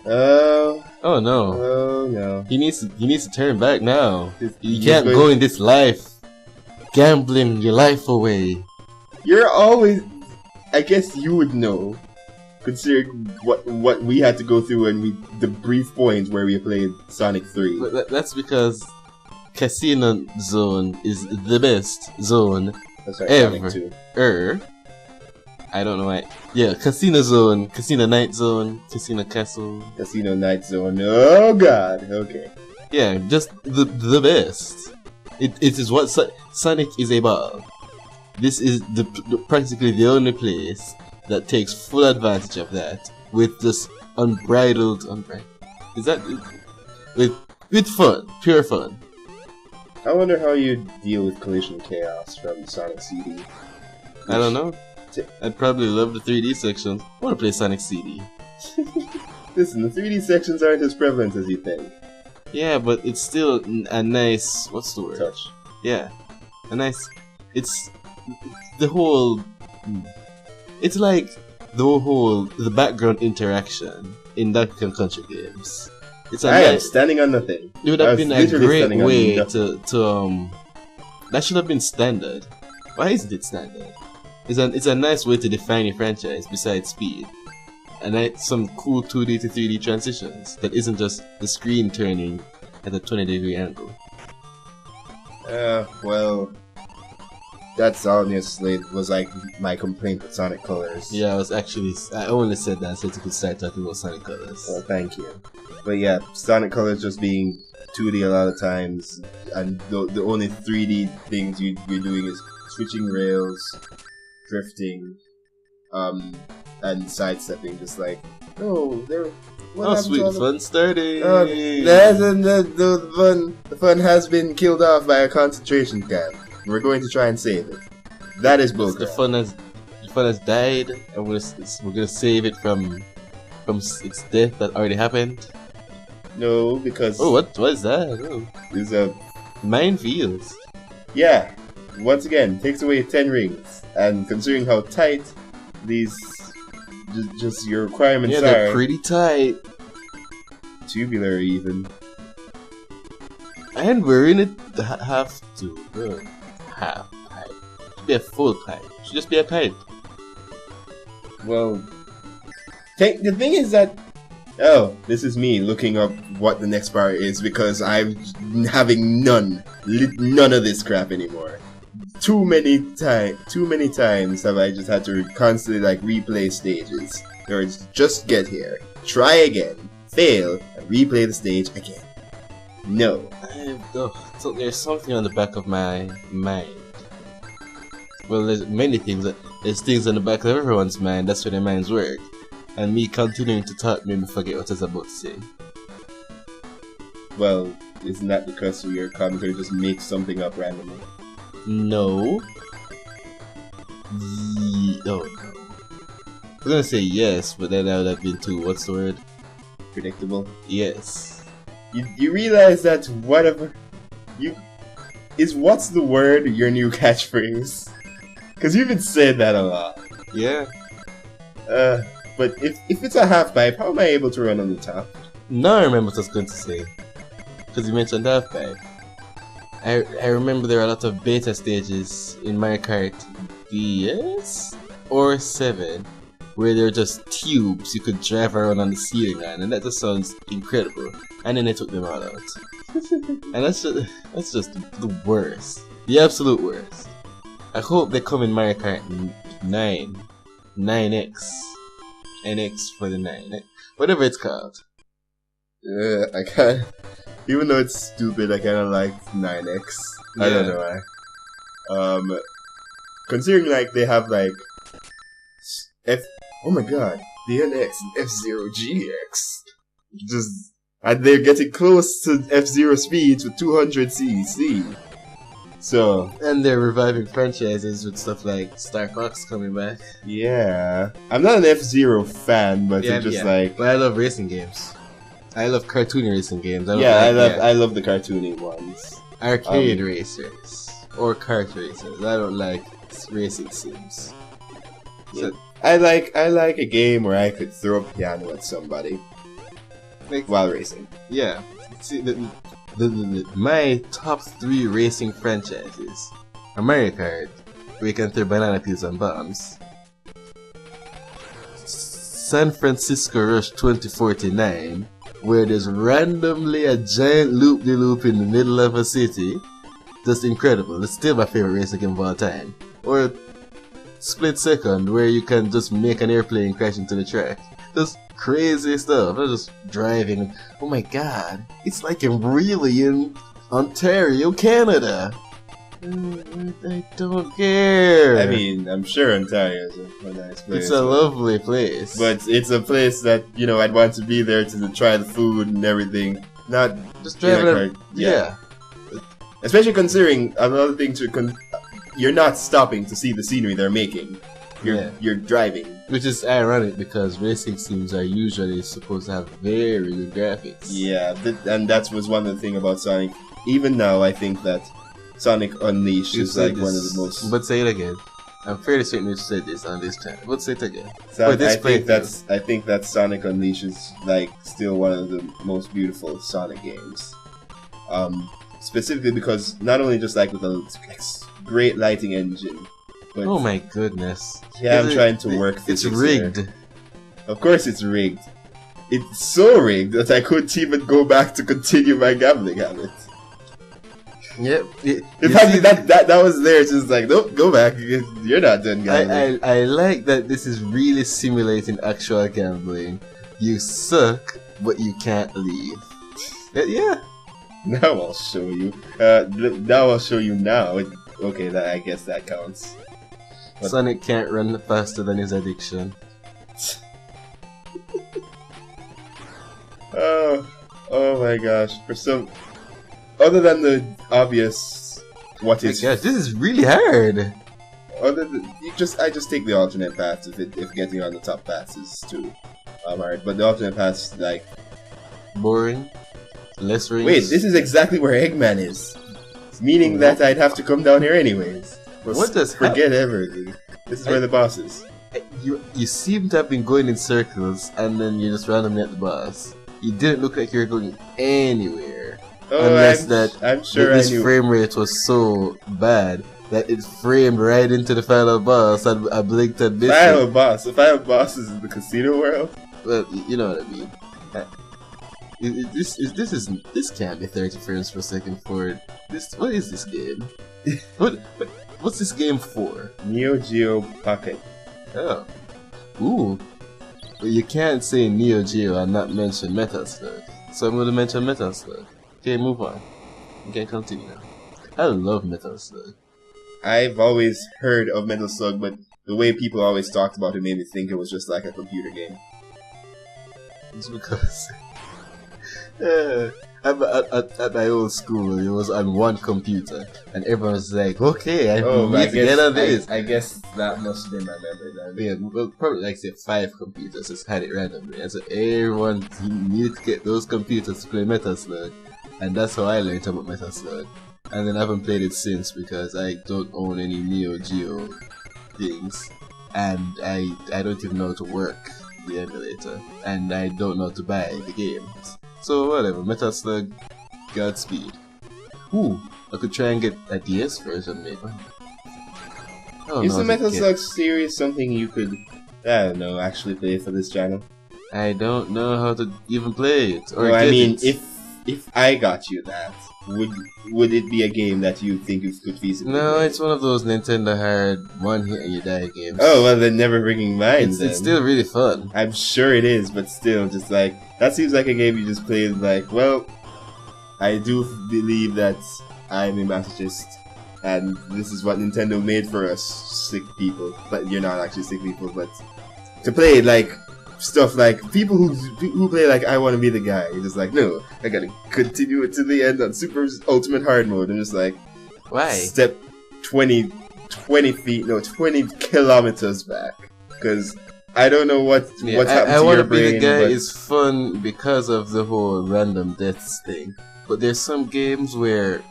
Oh no. Oh no. He needs to turn back now. You He's can't going- go in this life gambling your life away. You're always. I guess you would know, considering what we had to go through when the brief point where we played Sonic 3. But that's because Casino Zone is the best zone That's right, ever. Sonic 2. I don't know why. Yeah, Casino Zone, Casino Night Zone, Casino Castle. Casino Night Zone. Oh god. Okay. Yeah, just the best. It is what Sonic is about. This is practically the only place that takes full advantage of that with just unbridled. Is that with fun, pure fun? I wonder how you deal with Collision Chaos from Sonic CD. I don't know. I'd probably love the 3D sections. I want to play Sonic CD. Listen, the 3D sections aren't as prevalent as you think. Yeah, but it's still a nice. What's the word? Touch. Yeah, a nice. It's the whole. It's like the background interaction in Donkey Country games. It's I am standing on nothing. It would have been a great way to that should have been standard. Why isn't it standard? It's a nice way to define your franchise besides speed. And some cool 2D to 3D transitions that isn't just the screen turning at a 20-degree angle. Well, that's honestly was like my complaint with Sonic Colors. Yeah, I only said that so you could start talking about Sonic Colors. Well, thank you. But yeah, Sonic Colors just being 2D a lot of times, and the only 3D things you're doing is switching rails, drifting, and sidestepping. Just like, Sweet fun starting. The fun has been killed off by a concentration camp. We're going to try and save it. That is bullcrap. The fun has died, and we're gonna save it from its death that already happened. No, because what is that? Oh. There's a minefields. Yeah, once again takes away 10 rings, and considering how tight these just your requirements are, they're pretty tight, tubular even. And we're in it half pipe. It should be a full pipe. It should just be a pipe. Well, the thing is that this is me looking up what the next part is because I'm having none of this crap anymore. Too many times have I just had to constantly like replay stages. Or just get here, try again, fail, and replay the stage again. No. So there's something on the back of my mind. Well, there's many things. There's things on the back of everyone's mind. That's where their minds work. And me continuing to talk made me forget what I was about to say. Well, isn't that because your commentary just makes something up randomly? No. Oh no. I was gonna say yes, but then that would have been too. What's the word? Predictable. Yes. You realize that whatever what's the word your new catchphrase? Because you've been saying that a lot. Yeah. But if it's a half pipe, how am I able to run on the top? Now I remember what I was going to say. Because you mentioned half pipe. I remember there are a lot of beta stages in Mario Kart DS or 7 where they're just tubes you could drive around on the ceiling on, and that just sounds incredible. And then they took them all out. And that's just the worst. The absolute worst. I hope they come in Mario Kart 9X. NX for the 9. Whatever it's called. I can't. Even though it's stupid, I kinda like 9X. I don't know why. Considering like they have like oh my god, the NX and F-Zero GX. And they're getting close to F-Zero speeds with 200 cc. So, and they're reviving franchises with stuff like Star Fox coming back. Yeah, I'm not an F-Zero fan, but it's just like. But I love racing games. I love cartoon racing games. I love the cartoony ones. Arcade racers or kart racers. I don't like racing sims. So, I like a game where I could throw a piano at somebody. Like, while racing. yeah. See, my top 3 racing franchises are Mario Kart, where you can throw banana peels and bombs. San Francisco Rush 2049, where there's randomly a giant loop-de-loop in the middle of a city. Just incredible. It's still my favorite racing game of all time. Or Split Second, where you can just make an airplane crash into the track. Just crazy stuff. I'm just driving. Oh my god. It's like I'm really in Ontario, Canada. I don't care. I mean, I'm sure Ontario is a nice place. It's a lovely place. But it's a place that, you know, I'd want to be there to try the food and everything. Not just driving. Yeah. Especially considering another thing you're not stopping to see the scenery they're making. You're driving. Which is ironic because racing scenes are usually supposed to have very good graphics. Yeah, and that was one of the things about Sonic. Even now, I think that Sonic Unleashed is like one of the most. But say it again. I'm fairly certain you said this on this channel. But say it again. I think that Sonic Unleashed is like still one of the most beautiful Sonic games. Specifically because not only just like with a great lighting engine, but oh my goodness. Yeah, I'm trying to work It's rigged. There. Of course it's rigged. It's so rigged that I couldn't even go back to continue my gambling habit. Yep. In fact, that was there. It's just like, nope, go back. You're not done gambling. I like that this is really simulating actual gambling. You suck, but you can't leave. Yeah. Now I'll show you. Now I'll show you now. Okay, I guess that counts. But Sonic can't run faster than his addiction. Oh my gosh! For some, other than the obvious, what is? Gosh, this is really hard. Other than I just take the alternate paths if getting on the top paths is too hard. But the alternate paths like boring, less rings. Wait, this is exactly where Eggman is, meaning that I'd have to come down here anyways. What does forget everything? This is where the boss is. You seem to have been going in circles, and then you just randomly at the boss. You didn't look like you were going anywhere. Oh, I'm sure this frame rate was so bad that it framed right into the final boss, and I blinked and missed it. The final boss is in the casino world. Well, you know what I mean. This can't be 30 frames per second for this. What is this game? What's this game for? Neo Geo Pocket. Oh. Ooh. But you can't say Neo Geo and not mention Metal Slug. So I'm gonna mention Metal Slug. Okay, move on. You can continue now. I love Metal Slug. I've always heard of Metal Slug, but the way people always talked about it made me think it was just like a computer game. It's because at my old school, it was on one computer, and everyone was like, "Okay, I need to get on this." I guess that must have been my memory then. Yeah, well, probably like say 5 computers just had it randomly, and so everyone needed to get those computers to play Metal Slug, and that's how I learned about Metal Slug. And then I haven't played it since because I don't own any Neo Geo things, and I don't even know how to work the emulator, and I don't know how to buy the games. So whatever, Metal Slug, Godspeed. Ooh, I could try and get a DS version maybe. Is the Metal Slug series something you could, I don't know, actually play for this channel? I don't know how to even play it. Or I mean, if I got you that, would it be a game that you think you could feasibly No, play? it's one of those Nintendo hard one hit and you die games. Oh, well then never bringing mine It's still really fun. I'm sure it is, but still, just like, that seems like a game you just played like, well, I do believe that I'm a masochist, and this is what Nintendo made for us sick people. But you're not actually sick people, but to play like stuff like people who play like I want to be the guy. You're just like, no, I gotta continue it to the end on Super Ultimate Hard Mode. I'm just like, why? Step 20 kilometers back, because I don't know what's happened to your brain. I want to be the guy is fun because of the whole random deaths thing. But there's some games where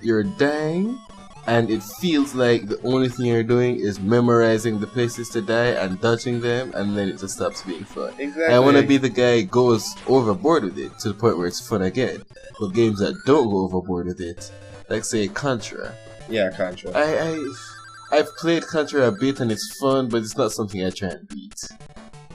you're dying and it feels like the only thing you're doing is memorizing the places to die and dodging them, and then it just stops being fun. Exactly. I want to be the guy who goes overboard with it to the point where it's fun again. But games that don't go overboard with it, like say Contra. Yeah, Contra. I've played Contra a bit and it's fun, but it's not something I try and beat.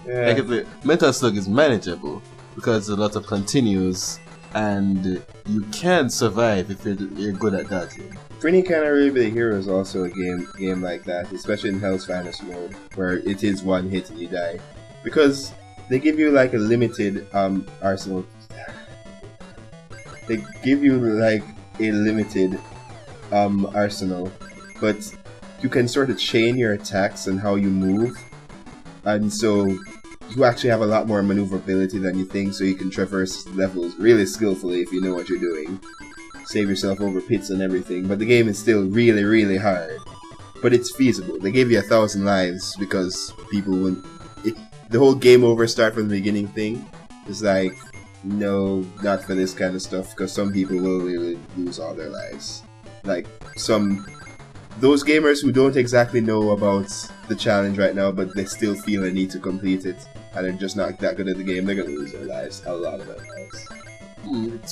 Yeah. Like if Metal Slug is manageable because there's a lot of continues and you can survive if you're good at dodging. Pretty Can I Really Be the Hero is also a game like that, especially in Hell's Finest mode, where it is one hit and you die. Because they give you like a limited arsenal. They give you like a limited arsenal, but you can sort of chain your attacks and how you move, and so you actually have a lot more maneuverability than you think, so you can traverse levels really skillfully if you know what you're doing. Save yourself over pits and everything, but the game is still really, really hard. But it's feasible. They gave you 1,000 lives because people wouldn't... The whole game over start from the beginning thing is like, no, not for this kind of stuff, because some people will really lose all their lives. Like, those gamers who don't exactly know about the challenge right now, but they still feel a need to complete it, and they're just not that good at the game, they're gonna lose their lives, a lot of their lives.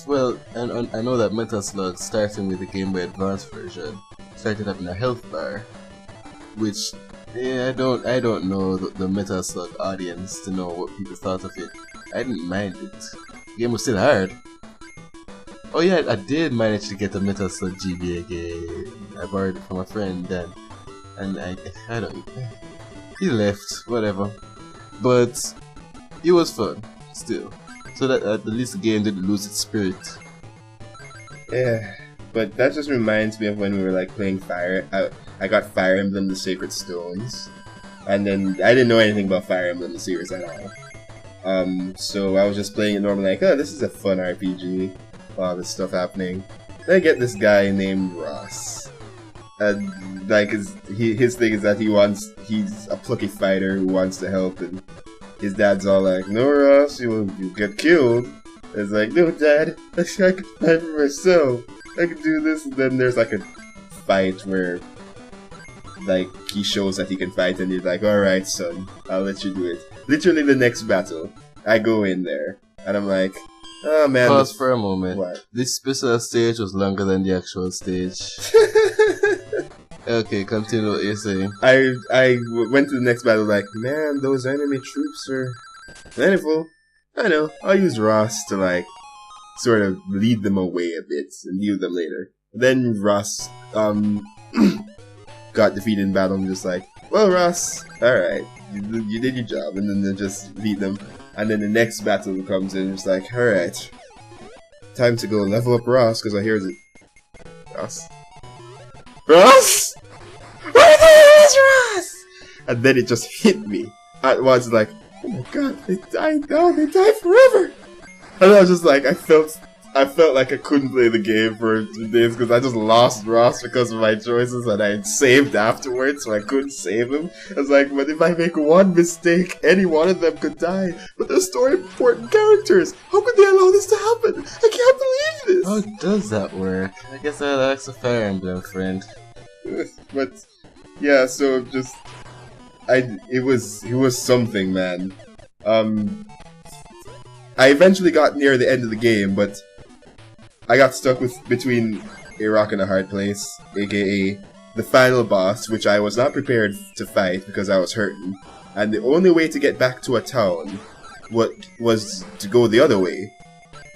Well, and I know that Metal Slug, starting with the Game Boy Advance version, started having a health bar, which I don't know the Metal Slug audience to know what people thought of it. I didn't mind it. The game was still hard. Oh yeah, I did manage to get a Metal Slug GBA game. I borrowed it from a friend then, and I don't. He left, whatever. But it was fun still. So that at least the game didn't lose its spirit. Yeah, but that just reminds me of when we were like playing Fire. I got Fire Emblem: The Sacred Stones, and then I didn't know anything about Fire Emblem the series at all. So I was just playing it normally, like, oh, this is a fun RPG. All this stuff happening. Then I get this guy named Ross, and like his thing is that he's a plucky fighter who wants to help, and his dad's all like, no, Ross, you'll get killed. It's like, no, Dad, I can fight for myself. I can do this. And then there's like a fight where like he shows that he can fight, and he's like, alright, son, I'll let you do it. Literally the next battle, I go in there, and I'm like, oh man. Pause for a moment. What? This special stage was longer than the actual stage. Okay, continue what you're saying. I went to the next battle like, man, those enemy troops are plentiful. I know, I'll use Ross to like sort of lead them away a bit and heal them later. Then Ross got defeated in battle and just like, well, Ross, alright, you did your job, and then they just beat them. And then the next battle comes in and it's like, alright, time to go level up Ross, because I hear it. Ross? Ross? Where the hell is Ross? And then it just hit me at once, like, oh my god, they died now, they died forever! And I was just like, I felt like I couldn't play the game for 2 days because I just lost Ross because of my choices, and I saved afterwards, so I couldn't save him. I was like, but if I make one mistake, any one of them could die. But they're story important characters. How could they allow this to happen? I can't believe this. How does that work? I guess I'll ask a Fire Emblem friend. But yeah, so just it was something, man. I eventually got near the end of the game, but I got stuck between a rock and a hard place, aka the final boss, which I was not prepared to fight because I was hurting. And the only way to get back to a town was to go the other way.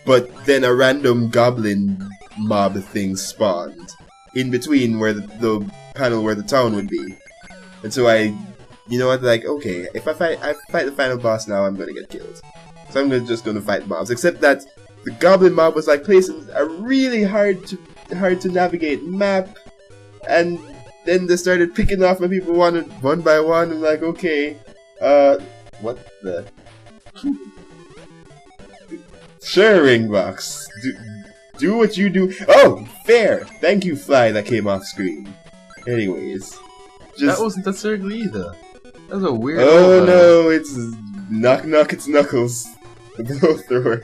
But then a random goblin mob thing spawned in between where the panel where the town would be. And so you know what, like, okay, if I fight the final boss now, I'm gonna get killed. So I'm just gonna fight mobs. Except that the goblin mob was like placing a really hard to navigate map, and then they started picking off my people one by one. I'm like, okay, what the? Sure, Ringbox. Do what you do. Oh, fair. Thank you, Fly. That came off screen. Anyways, that wasn't a circle either. That was a weird. Oh no, it's knock knock. It's Knuckles. The blow thrower.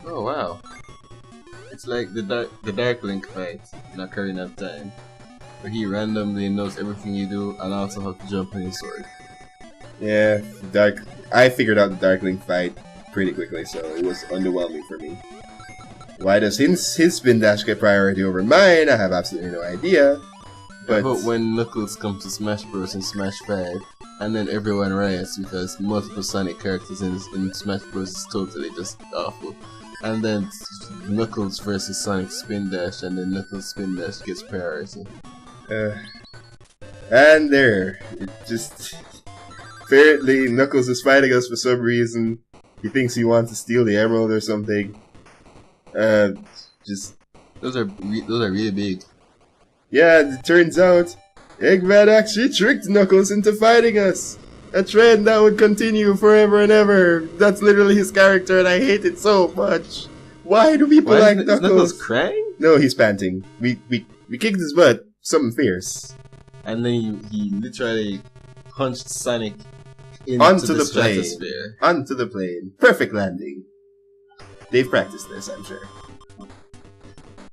Oh wow. It's like the Dark Link fight in Ocarina of Time, where he randomly knows everything you do and also have to jump on his sword. Yeah, I figured out the Darkling fight pretty quickly, so it was underwhelming for me. Why does his spin dash get priority over mine? I have absolutely no idea. But when Knuckles comes to Smash Bros. In Smash 5, and then everyone riots because multiple Sonic characters in Smash Bros. Is totally just awful. And then Knuckles versus Sonic Spin Dash, and then Knuckles Spin Dash gets priority. And there, it just... Apparently, Knuckles is fighting us for some reason. He thinks he wants to steal the emerald or something. Those are really big. Yeah, it turns out Eggman actually tricked Knuckles into fighting us. A trend that would continue forever and ever. That's literally his character, and I hate it so much. Why do people like Knuckles? Is Knuckles crying? No, he's panting. We kicked his butt. Something fierce. And then he literally punched Sonic onto the stratosphere. plane. Onto the plane. Perfect landing. They've practiced this, I'm sure.